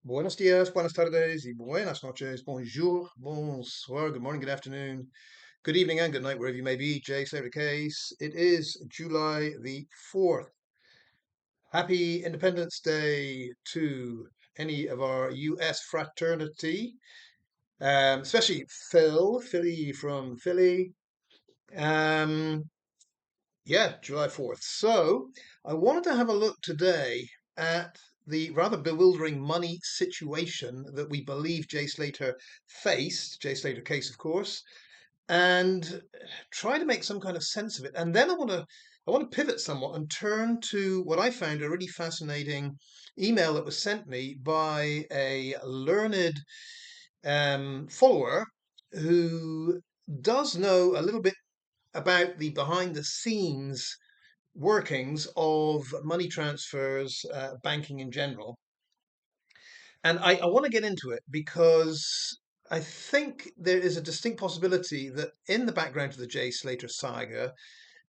Buenos días, buenas tardes, y buenas noches. Bonjour, bonsoir, good morning, good afternoon, good evening, and good night, wherever you may be. Jay Slater case. It is July the 4th. Happy Independence Day to any of our US fraternity, especially Philly from Philly. Um, yeah, July 4th. So I wanted to have a look today at the rather bewildering money situation that we believe Jay Slater faced, Jay Slater case, of course, and try to make some kind of sense of it. And then I want to pivot somewhat and turn to what I found a really fascinating email that was sent me by a learned follower who does know a little bit about the behind the scenes workings of money transfers, banking in general. And I want to get into it because I think there is a distinct possibility that in the background of the Jay Slater saga,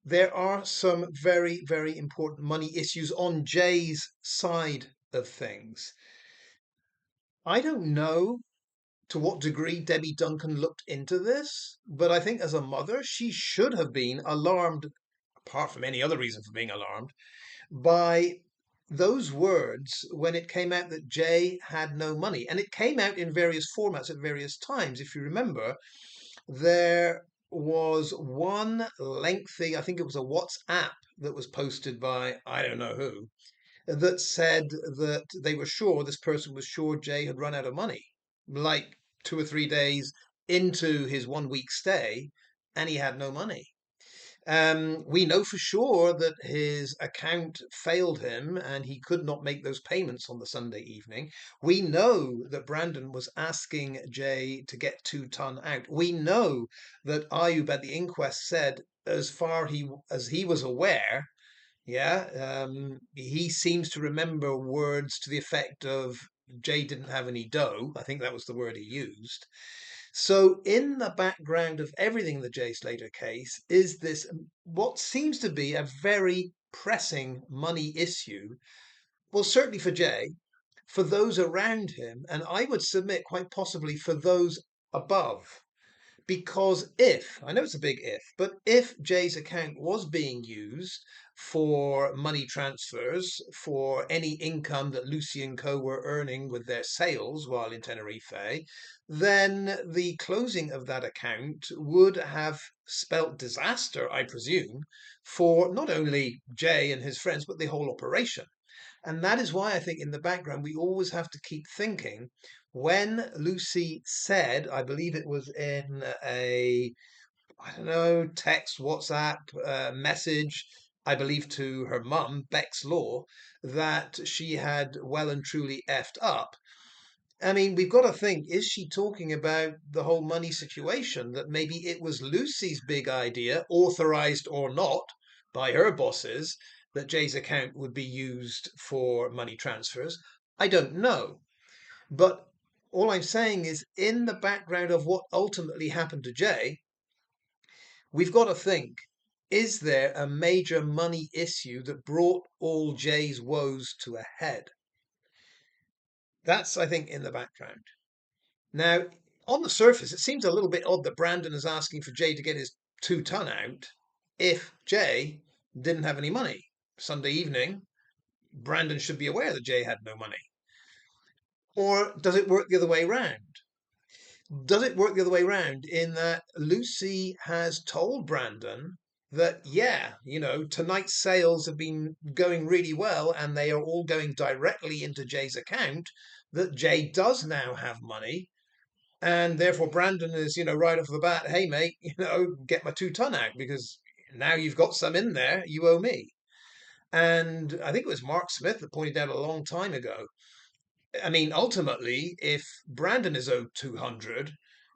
there are some very, very important money issues on Jay's side of things. I don't know to what degree Debbie Duncan looked into this, but I think as a mother, she should have been alarmed, apart from any other reason for being alarmed, by those words when it came out that Jay had no money. And it came out in various formats at various times. If you remember, there was one lengthy, I think it was a WhatsApp that was posted by I don't know who, that said that they were sure, this person was sure Jay had run out of money, like 2 or 3 days into his 1 week stay, and he had no money. We know for sure that his account failed him and he could not make those payments on the Sunday evening. We know that Brandon was asking Jay to get 2 ton out. We know that Ayub at the inquest said, as far as he was aware, yeah, he seems to remember words to the effect of Jay didn't have any dough. I think that was the word he used. So, in the background of everything in the Jay Slater case is this what seems to be a very pressing money issue. Well, certainly for Jay, for those around him, and I would submit quite possibly for those above. Because if, I know it's a big if, but if Jay's account was being used for money transfers for any income that Lucy and Co. were earning with their sales while in Tenerife, then the closing of that account would have spelt disaster, I presume, for not only Jay and his friends, but the whole operation. And that is why I think in the background we always have to keep thinking when Lucy said, I believe it was in a, I don't know, text, WhatsApp message, I believe to her mum, Beck's Law, that she had well and truly effed up. I mean, we've got to think, is she talking about the whole money situation? That maybe it was Lucy's big idea, authorized or not by her bosses, that Jay's account would be used for money transfers? I don't know. But all I'm saying is, in the background of what ultimately happened to Jay, we've got to think, is there a major money issue that brought all Jay's woes to a head? That's, I think, in the background. Now, on the surface, it seems a little bit odd that Brandon is asking for Jay to get his 2 ton out if Jay didn't have any money. Sunday evening, Brandon should be aware that Jay had no money. Or does it work the other way round? Does it work the other way round in that Lucy has told Brandon that, yeah, tonight's sales have been going really well and they are all going directly into Jay's account, that Jay does now have money. And therefore, Brandon is, right off the bat, hey, mate, get my 2 ton out because now you've got some in there, you owe me. And I think it was Mark Smith that pointed out a long time ago. I mean, ultimately, if Brandon is owed 200,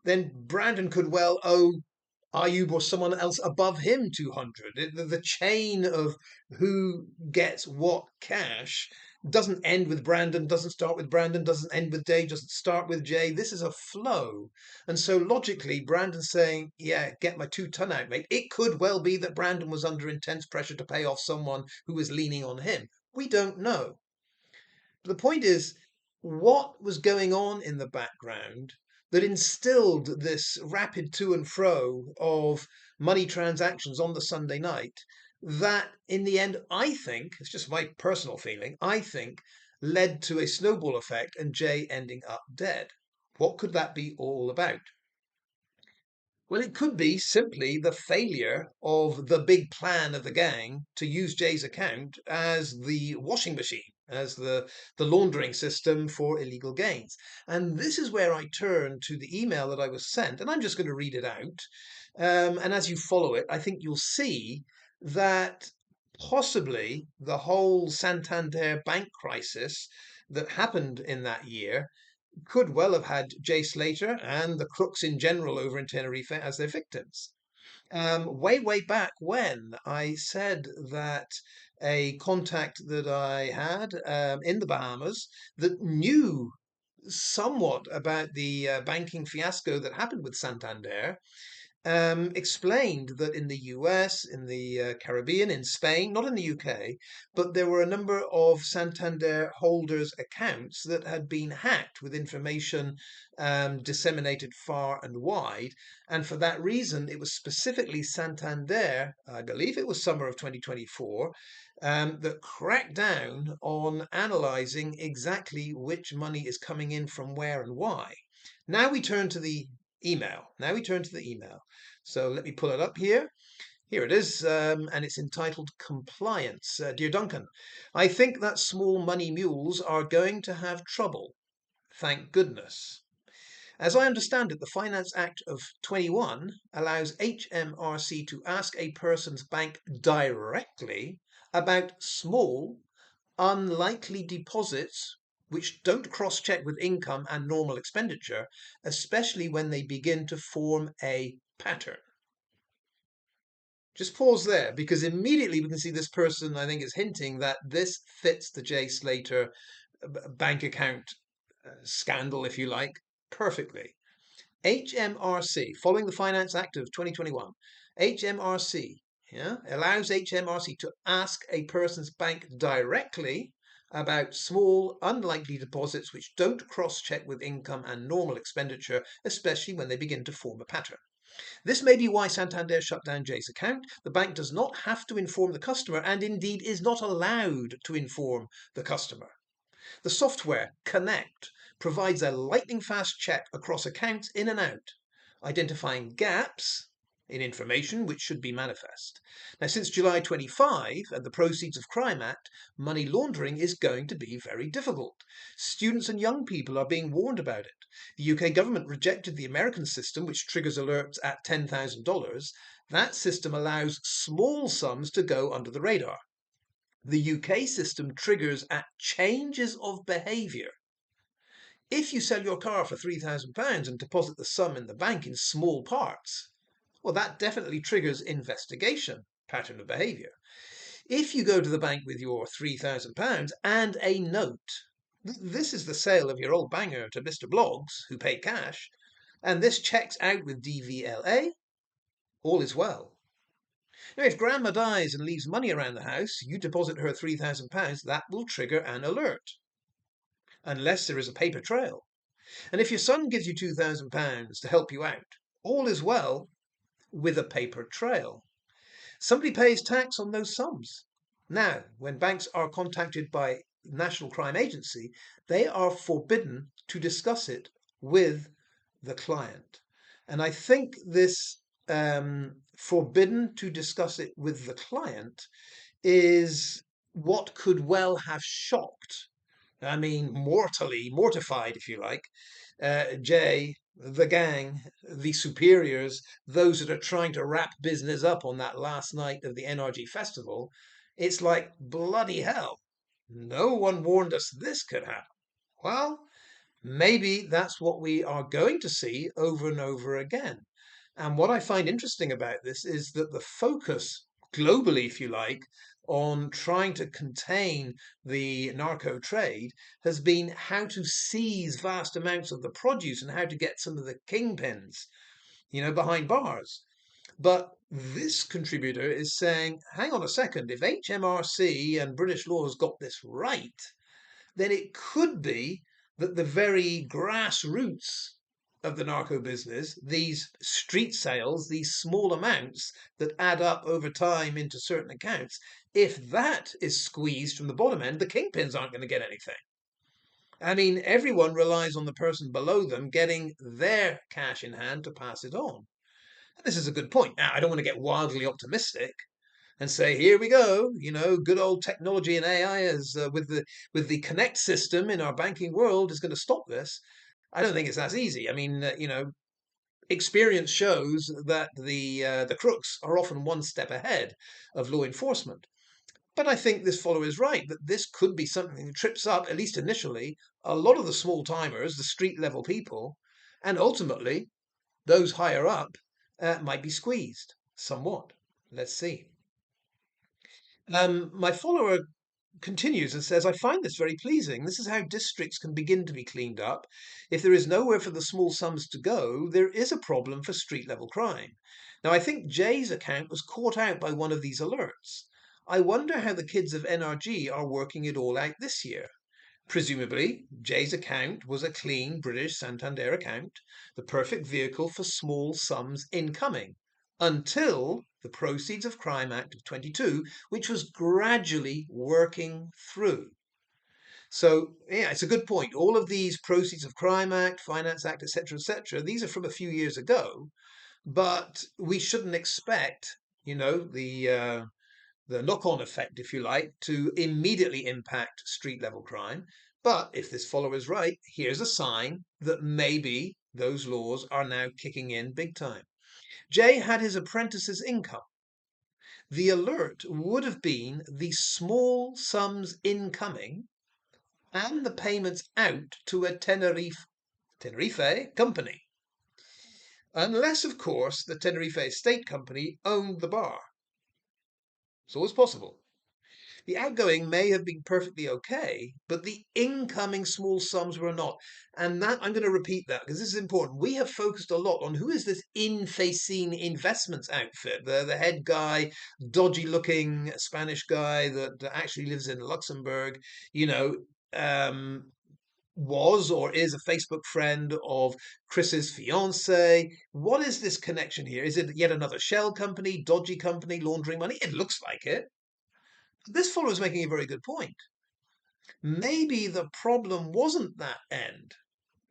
then Brandon could well owe Ayub or someone else above him 200. The chain of who gets what cash doesn't end with Brandon, doesn't start with Brandon, doesn't end with Jay, doesn't start with Jay. This is a flow. And so logically, Brandon's saying, yeah, get my 2 ton out, mate. It could well be that Brandon was under intense pressure to pay off someone who was leaning on him. We don't know. But the point is, what was going on in the background that instilled this rapid to and fro of money transactions on the Sunday night that in the end, I think, it's just my personal feeling, I think led to a snowball effect and Jay ending up dead. What could that be all about? Well, it could be simply the failure of the big plan of the gang to use Jay's account as the washing machine, as the laundering system for illegal gains. And this is where I turn to the email that I was sent, and I'm just going to read it out. And as you follow it, I think you'll see that possibly the whole Santander bank crisis that happened in that year could well have had Jay Slater and the Crooks in general over in Tenerife as their victims. Way back when I said that a contact that I had in the Bahamas that knew somewhat about the banking fiasco that happened with Santander explained that in the US, in the Caribbean, in Spain, not in the UK, but there were a number of Santander holders' accounts that had been hacked with information disseminated far and wide. And for that reason, it was specifically Santander, I believe it was summer of 2024, that cracked down on analyzing exactly which money is coming in from where and why. Now we turn to the email. Now we turn to the email. So let me pull it up here. Here it is, and it's entitled Compliance. Dear Duncan, I think that small money mules are going to have trouble. Thank goodness. As I understand it, the Finance Act of 21 allows HMRC to ask a person's bank directly about small, unlikely deposits which don't cross check with income and normal expenditure, especially when they begin to form a pattern. Just pause there because immediately we can see this person, I think, is hinting that this fits the Jay Slater bank account scandal, if you like, perfectly. HMRC, following the Finance Act of 2021, HMRC allows HMRC to ask a person's bank directly about small, unlikely deposits which don't cross check with income and normal expenditure, especially when they begin to form a pattern. This may be why Santander shut down Jay's account. The bank does not have to inform the customer and indeed is not allowed to inform the customer. The software, Connect, provides a lightning fast check across accounts in and out, identifying gaps in information which should be manifest. Now, since July 25 and the Proceeds of Crime Act, money laundering is going to be very difficult. Students and young people are being warned about it. The UK government rejected the American system, which triggers alerts at $10,000. That system allows small sums to go under the radar. The UK system triggers at changes of behaviour. If you sell your car for £3,000 and deposit the sum in the bank in small parts, well, that definitely triggers investigation, pattern of behaviour. If you go to the bank with your £3,000 and a note, this is the sale of your old banger to Mr. Bloggs, who paid cash, and this checks out with DVLA, all is well. Now, if Grandma dies and leaves money around the house, you deposit her £3,000, that will trigger an alert, unless there is a paper trail. And if your son gives you £2,000 to help you out, all is well with a paper trail. Somebody pays tax on those sums. Now, when banks are contacted by National Crime Agency, they are forbidden to discuss it with the client. And I think this forbidden to discuss it with the client is what could well have shocked, I mean, mortally mortified, if you like, Jay, the gang, the superiors, those that are trying to wrap business up on that last night of the NRG festival. It's like bloody hell. No one warned us this could happen. Well, maybe that's what we are going to see over and over again. And what I find interesting about this is that the focus globally, if you like, on trying to contain the narco trade has been how to seize vast amounts of the produce and how to get some of the kingpins, behind bars. But this contributor is saying, hang on a second, if HMRC and British law has got this right, then it could be that the very grassroots of the narco business, these street sales, these small amounts that add up over time into certain accounts, if that is squeezed from the bottom end, the kingpins aren't going to get anything. I mean, everyone relies on the person below them getting their cash in hand to pass it on. This is a good point. Now, I don't want to get wildly optimistic and say, here we go, good old technology and AI is with the Connect system in our banking world is going to stop this. I don't think it's as easy. I mean, experience shows that the crooks are often one step ahead of law enforcement. But I think this follower is right that this could be something that trips up, at least initially, a lot of the small timers, the street level people, and ultimately those higher up might be squeezed somewhat. Let's see. My follower continues and says, I find this very pleasing. This is how districts can begin to be cleaned up. If there is nowhere for the small sums to go, there is a problem for street level crime. Now, I think Jay's account was caught out by one of these alerts. I wonder how the kids of NRG are working it all out this year. Presumably, Jay's account was a clean British Santander account, the perfect vehicle for small sums incoming, until the Proceeds of Crime Act of 22, which was gradually working through. So, yeah, it's a good point. All of these Proceeds of Crime Act, Finance Act, etc., these are from a few years ago, but we shouldn't expect, the knock-on effect, if you like, to immediately impact street level crime. But if this follower is right, here's a sign that maybe those laws are now kicking in big time. Jay had his apprentice's income. The alert would have been the small sums incoming and the payments out to a Tenerife company. Unless, of course, the Tenerife estate company owned the bar. It's always possible. The outgoing may have been perfectly okay, but the incoming small sums were not. And that I'm going to repeat that because this is important. We have focused a lot on who is this Infacine Investments outfit, the head guy, dodgy looking Spanish guy that actually lives in Luxembourg, you know, was or is a Facebook friend of Chris's fiance. What is this connection here? Is it yet another shell company, dodgy company, laundering money? It looks like it. This follower is making a very good point. Maybe the problem wasn't that end.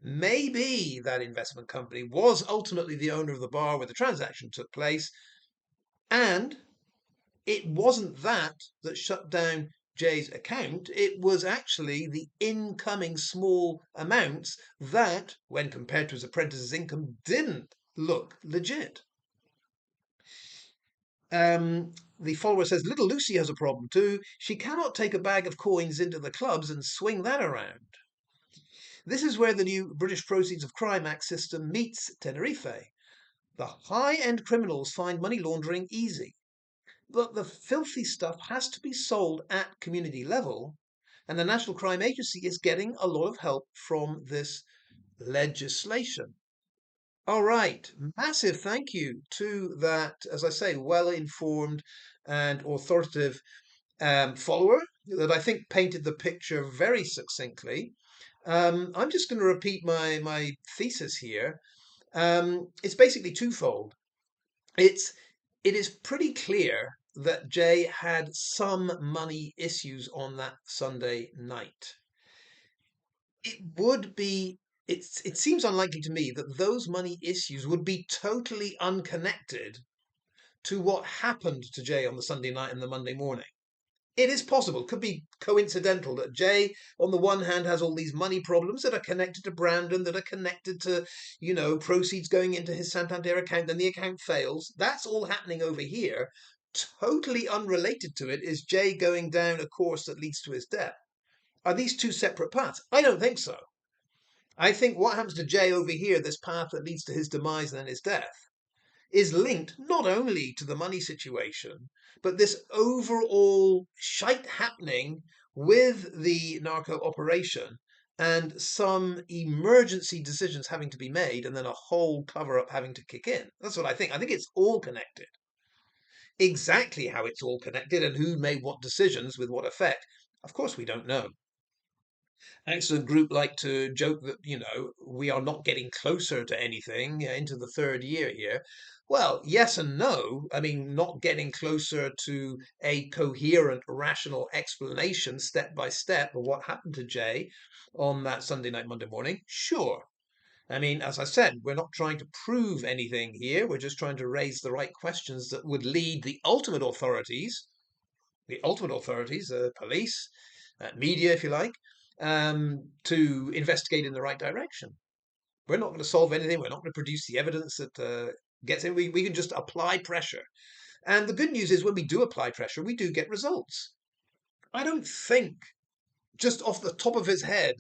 Maybe that investment company was ultimately the owner of the bar where the transaction took place, and it wasn't that shut down Jay's account. It was actually the incoming small amounts that, when compared to his apprentice's income, didn't look legit. The follower says, Little Lucy has a problem too. She cannot take a bag of coins into the clubs and swing that around. This is where the new British Proceeds of Crime Act system meets Tenerife. The high-end criminals find money laundering easy, but the filthy stuff has to be sold at community level, and the National Crime Agency is getting a lot of help from this legislation. All right. Massive thank you to that, as I say, well-informed and authoritative follower that I think painted the picture very succinctly. I'm just going to repeat my thesis here. It's basically twofold. It's it is pretty clear that Jay had some money issues on that Sunday night. It would be it seems unlikely to me that those money issues would be totally unconnected to what happened to Jay on the Sunday night and the Monday morning. It is possible, could be coincidental that Jay, on the one hand, has all these money problems that are connected to Brandon, that are connected to, proceeds going into his Santander account, then the account fails. That's all happening over here. Totally unrelated to it is Jay going down a course that leads to his death. Are these two separate paths? I don't think so. I think what happens to Jay over here, this path that leads to his demise and then his death, is linked not only to the money situation, but this overall shite happening with the narco operation and some emergency decisions having to be made and then a whole cover up having to kick in. That's what I think. I think it's all connected. Exactly how it's all connected and who made what decisions with what effect, of course, we don't know. Accident group like to joke that, we are not getting closer to anything into the third year here. Well, yes and no. I mean, not getting closer to a coherent, rational explanation step by step of what happened to Jay on that Sunday night, Monday morning. Sure. I mean, as I said, we're not trying to prove anything here. We're just trying to raise the right questions that would lead the ultimate authorities, police, media, if you like, to investigate in the right direction. We're not going to solve anything. We're not going to produce the evidence that gets in. We can just apply pressure. And the good news is when we do apply pressure, we do get results. I don't think, just off the top of his head,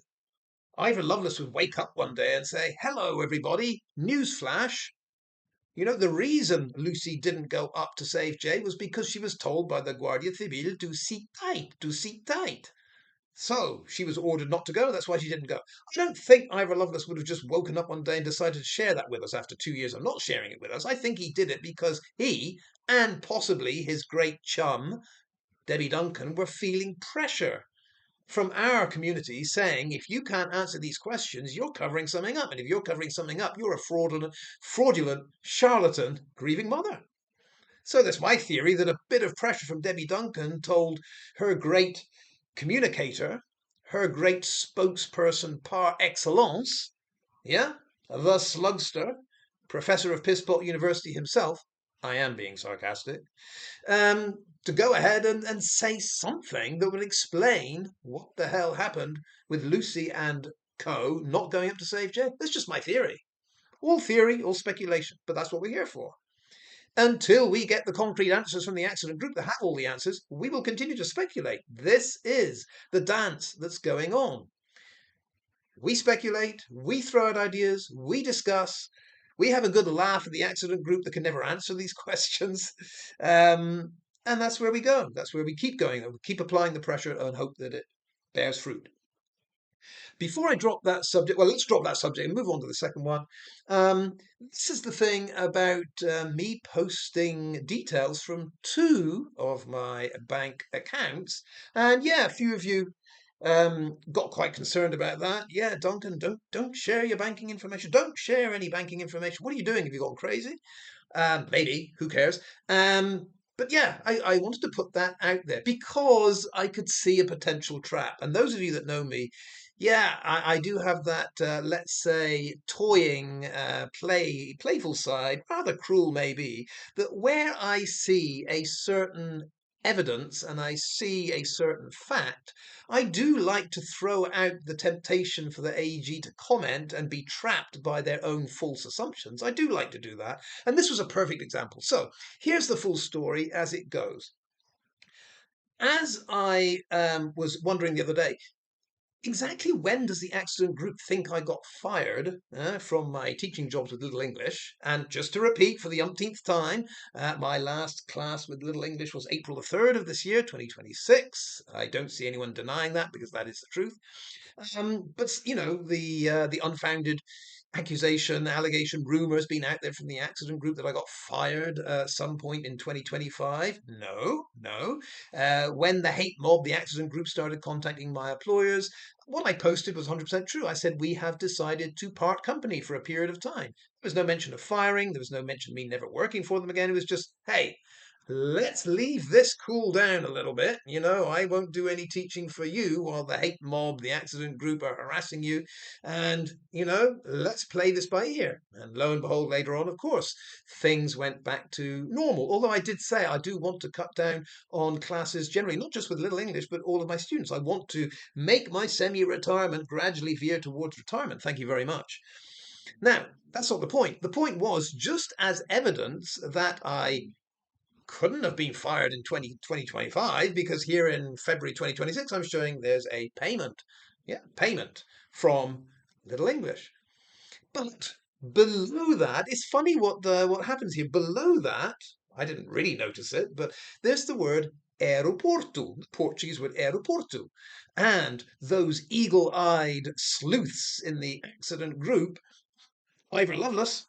Ivor Lovelace would wake up one day and say, "Hello, everybody, newsflash. The reason Lucy didn't go up to save Jay was because she was told by the Guardia Civil to sit tight. So she was ordered not to go. That's why she didn't go." I don't think Ivor Lovelace would have just woken up one day and decided to share that with us after 2 years of not sharing it with us. I think he did it because he and possibly his great chum, Debbie Duncan, were feeling pressure from our community saying, if you can't answer these questions, you're covering something up. And if you're covering something up, you're a fraudulent charlatan grieving mother. So that's my theory that a bit of pressure from Debbie Duncan told her great communicator, her great spokesperson par excellence, yeah, the slugster, professor of Pisspot University himself. I am being sarcastic. To go ahead and say something that would explain what the hell happened with Lucy and co not going up to save Jay. That's just my theory, all speculation, but that's what we're here for. Until we get the concrete answers from the accident group that have all the answers, we will continue to speculate. This is the dance that's going on. We speculate, we throw out ideas, we discuss, we have a good laugh at the accident group that can never answer these questions. And that's where we go. That's where we keep going. We keep applying the pressure and hope that it bears fruit. Before I drop that subject, well, let's drop that subject and move on to the second one. This is the thing about me posting details from two of my bank accounts. And yeah, a few of you got quite concerned about that. Yeah, Duncan, don't share your banking information. Don't share any banking information. What are you doing? Have you gone crazy? Maybe, who cares? But yeah, I wanted to put that out there because I could see a potential trap. And those of you that know me, yeah, I do have that, let's say, toying, playful side, rather cruel maybe, that where I see a certain evidence and I see a certain fact, I do like to throw out the temptation for the AG to comment and be trapped by their own false assumptions. I do like to do that. And this was a perfect example. So here's the full story as it goes. As I was wondering the other day, exactly when does the accident group think I got fired from my teaching jobs with Little English? And just to repeat for the umpteenth time, my last class with Little English was April the 3rd of this year, 2026. I don't see anyone denying that because that is the truth. But the unfounded accusation, allegation, rumor has been out there from the accident group that I got fired at some point in 2025. No, no. When the hate mob, the accident group, started contacting my employers, what I posted was 100% true. I said, we have decided to part company for a period of time. There was no mention of firing. There was no mention of me never working for them again. It was just, hey, let's leave this cool down a little bit. I won't do any teaching for you while the hate mob, the accident group are harassing you. And, let's play this by ear. And lo and behold, later on, of course, things went back to normal. Although I did say I do want to cut down on classes generally, not just with Little English, but all of my students. I want to make my semi-retirement gradually veer towards retirement. Thank you very much. Now, that's not the point. The point was just as evidence that I couldn't have been fired in 2025 because here in February 2026, I'm showing there's a payment. Yeah, payment from Little English. But below that, it's funny what happens here. Below that, I didn't really notice it, but there's the word Aeroporto, the Portuguese word Aeroporto. And those eagle-eyed sleuths in the accident group, Ivor Lovelace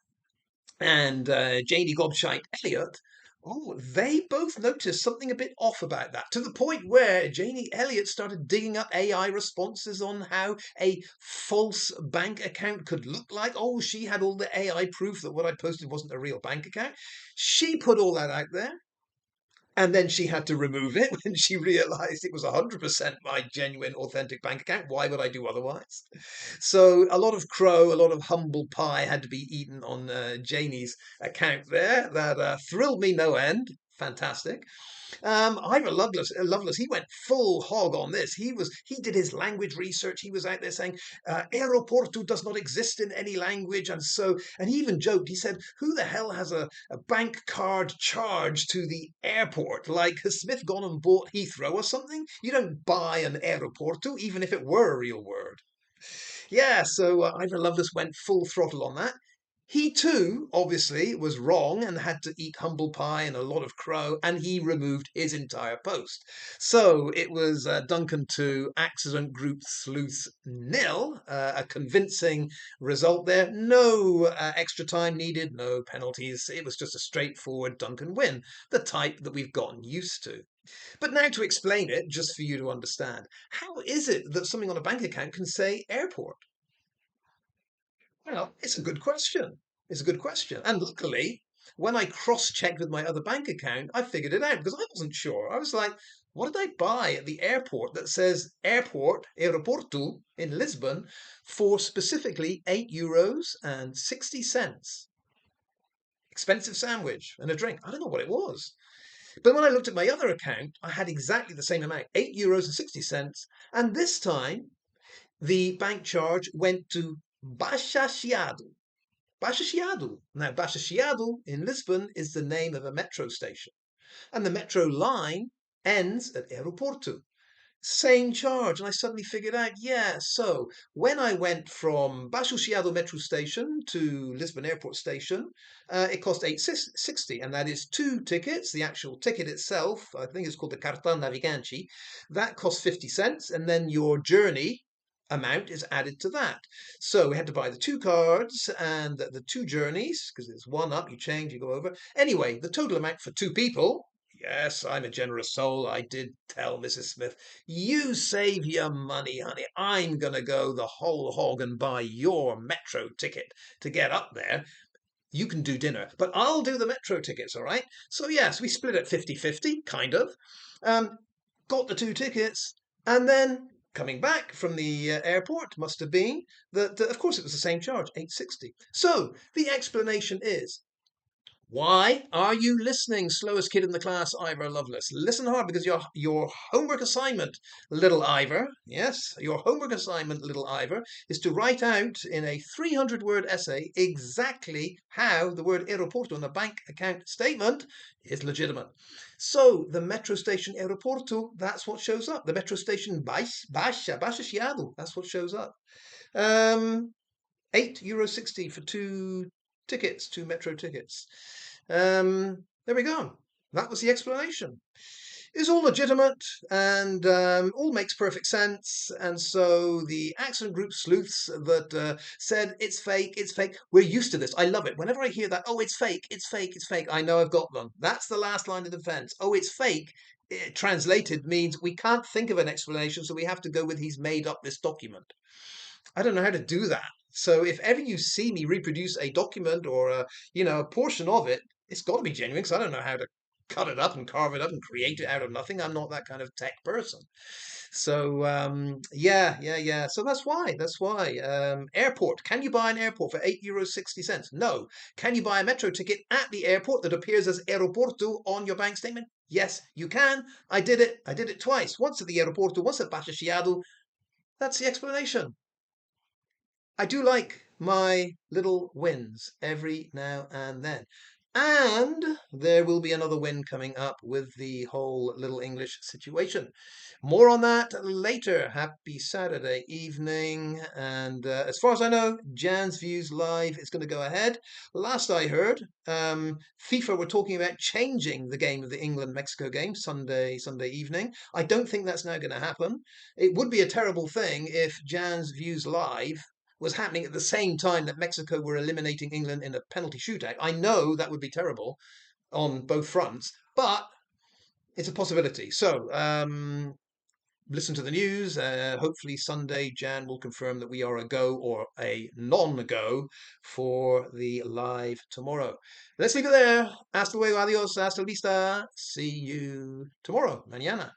and Janie Gobshite Elliott, Oh, they both noticed something a bit off about that, to the point where Janie Elliott started digging up AI responses on how a false bank account could look like. Oh, she had all the AI proof that what I posted wasn't a real bank account. She put all that out there. And then she had to remove it when she realized it was 100% my genuine, authentic bank account. Why would I do otherwise? So a lot of crow, a lot of humble pie had to be eaten on Janie's account there. That thrilled me no end. Fantastic. Ira Lovelace, he went full hog on this. He did his language research. He was out there saying Aeroporto does not exist in any language, and he even joked. He said, "Who the hell has a bank card charge to the airport? Like has Smith gone and bought Heathrow or something? You don't buy an Aeroporto, even if it were a real word." Yeah, so Ivor Lovelace went full throttle on that. He too, obviously, was wrong and had to eat humble pie and a lot of crow, and he removed his entire post. So it was Duncan 2, Accident Group Sleuths nil, a convincing result there. No extra time needed, no penalties. It was just a straightforward Duncan win, the type that we've gotten used to. But now to explain it, just for you to understand, how is it that something on a bank account can say airport? Well, it's a good question. It's a good question. And luckily, when I cross-checked with my other bank account, I figured it out because I wasn't sure. I was like, what did I buy at the airport that says airport, Aeroporto in Lisbon for specifically €8 and 60 cents? Expensive sandwich and a drink. I don't know what it was. But when I looked at my other account, I had exactly the same amount, €8 and 60 cents. And this time, the bank charge went to Baixa Chiado. Baixa Chiado. Now, Baixa Chiado in Lisbon is the name of a metro station. And the metro line ends at Aeroporto. Same charge. And I suddenly figured out, yeah, so when I went from Baixa Chiado metro station to Lisbon airport station, it cost 860, and that is two tickets. The actual ticket itself, I think it's called the Cartão Navigante, that costs 50 cents, and then your journey amount is added to that. So we had to buy the two cards and the two journeys, because it's one up, you change, you go over. Anyway, the total amount for two people. Yes, I'm a generous soul. I did tell Mrs. Smith, you save your money, honey. I'm going to go the whole hog and buy your metro ticket to get up there. You can do dinner, but I'll do the metro tickets, all right? So, yes, we split it 50-50, kind of. Um, got the two tickets, and then coming back from the airport must have been that, of course, it was the same charge, 860. So the explanation is, why are you listening, slowest kid in the class, Ivor Lovelace? Listen hard because your homework assignment, little Ivor, yes, your homework assignment, little Ivor, is to write out in a 300-word essay exactly how the word Aeroporto in a bank account statement is legitimate. So the metro station Aeroporto, that's what shows up. The metro station Baixa Chiado, that's what shows up. €8.60 for two tickets, two metro tickets. There we go. That was the explanation. It's all legitimate and all makes perfect sense. And so the accident group sleuths that said it's fake, we're used to this. I love it. Whenever I hear that, oh, it's fake, it's fake, it's fake, I know I've got them. That's the last line of defense. Oh, it's fake. It, translated means we can't think of an explanation, so we have to go with he's made up this document. I don't know how to do that. So if ever you see me reproduce a document or a portion of it, it's got to be genuine because I don't know how to cut it up and carve it up and create it out of nothing. I'm not that kind of tech person. So yeah. So that's why. That's why. Airport. Can you buy an airport for €8 60 cents? No. Can you buy a metro ticket at the airport that appears as Aeroporto on your bank statement? Yes, you can. I did it. I did it twice. Once at the Aeroporto, once at Baixa Chiado. That's the explanation. I do like my little wins every now and then. And there will be another win coming up with the whole Little English situation. More on that later. Happy Saturday evening. And as far as I know, Jan's Views Live is going to go ahead. Last I heard, FIFA were talking about changing the game of the England-Mexico game Sunday evening. I don't think that's now going to happen. It would be a terrible thing if Jan's Views Live was happening at the same time that Mexico were eliminating England in a penalty shootout. I know that would be terrible. on both fronts, but it's a possibility. So listen to the news. Hopefully Sunday, Jan will confirm that we are a go or a non-go for the live tomorrow. Let's leave it there. Hasta luego, adios, hasta la vista. See you tomorrow, mañana.